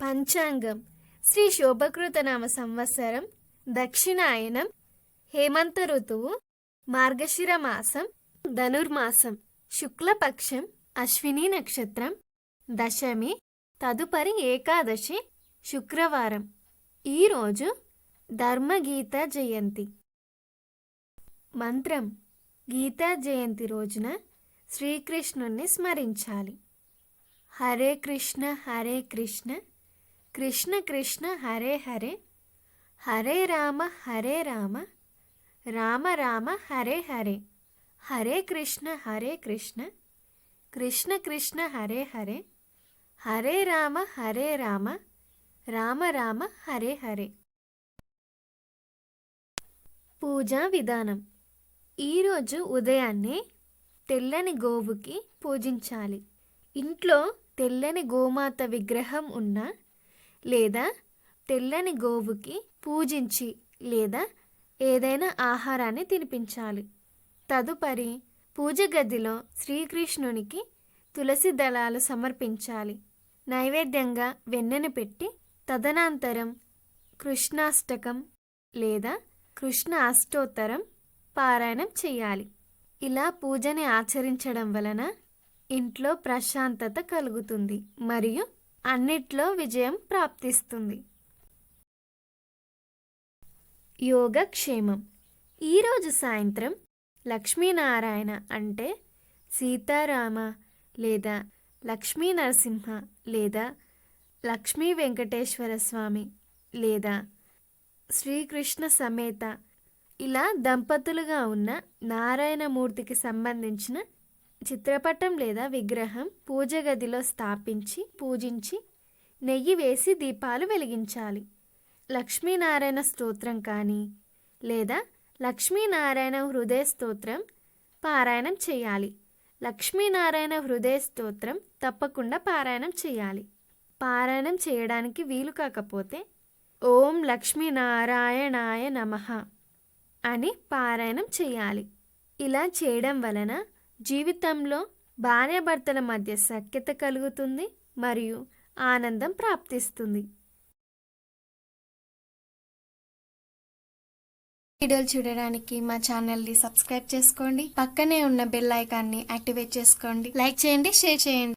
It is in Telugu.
పంచాంగం శ్రీ శోభకృత నామ సంవత్సరం దక్షిణాయనం హేమంత ఋతువు మార్గశిర మాసం ధనుర్మాసం శుక్లపక్షం అశ్విని నక్షత్రం దశమి తదుపరి ఏకాదశి శుక్రవారం. ఈరోజు ధర్మగీత జయంతి. మంత్రం: గీతా జయంతి రోజున శ్రీకృష్ణుణ్ణి స్మరించాలి. హరే కృష్ణ కృష్ణ కృష్ణ హరే హరే, హరే రామ రామ రామ హరే హరే, హరే కృష్ణ కృష్ణ కృష్ణ హరే హరే, హరే రామ రామ రామ హరే హరే. పూజా విధానం: ఈరోజు ఉదయాన్నే తెల్లని గోవుకి పూజించాలి. ఇంట్లో తెల్లని గోమాత విగ్రహం ఉన్నా లేదా తెల్లని గోవుకి పూజించి లేదా ఏదైనా ఆహారాన్ని తినిపించాలి. తదుపరి పూజ గదిలో శ్రీకృష్ణునికి తులసి దళాలు సమర్పించాలి. నైవేద్యంగా వెన్నెను పెట్టి తదనంతరం కృష్ణాష్టకం లేదా కృష్ణ అష్టోత్తరం పారాయణం చేయాలి. ఇలా పూజని ఆచరించడం వలన ఇంట్లో ప్రశాంతత కలుగుతుంది మరియు అన్నిట్లో విజయం ప్రాప్తిస్తుంది. యోగక్షేమం: ఈరోజు సాయంత్రం లక్ష్మీనారాయణ అంటే సీతారామ లేదా లక్ష్మీ నరసింహ లేదా లక్ష్మీ వెంకటేశ్వర స్వామి లేదా శ్రీకృష్ణ సమేత ఇలా దంపతులుగా ఉన్న నారాయణమూర్తికి సంబంధించిన చిత్రపటం లేదా విగ్రహం పూజ గదిలో స్థాపించి పూజించి నెయ్యి వేసి దీపాలు వెలిగించాలి. లక్ష్మీనారాయణ స్తోత్రం కానీ లేదా లక్ష్మీనారాయణ హృదయ స్తోత్రం పారాయణం చేయాలి. లక్ష్మీనారాయణ హృదయ స్తోత్రం తప్పకుండా పారాయణం చేయాలి. పారాయణం చేయడానికి వీలు కాకపోతే ఓం లక్ష్మీనారాయణాయ నమః అని పారాయణం చేయాలి. ఇలా చేయడం వలన జీవితంలో భార్యాభర్తల మధ్య సఖ్యత కలుగుతుంది మరియు ఆనందం ప్రాప్తిస్తుంది. వీడియోలు చూడడానికి మా ఛానల్ని సబ్స్క్రైబ్ చేసుకోండి. పక్కనే ఉన్న బెల్ ఐకాన్ని యాక్టివేట్ చేసుకోండి. లైక్ చేయండి, షేర్ చేయండి.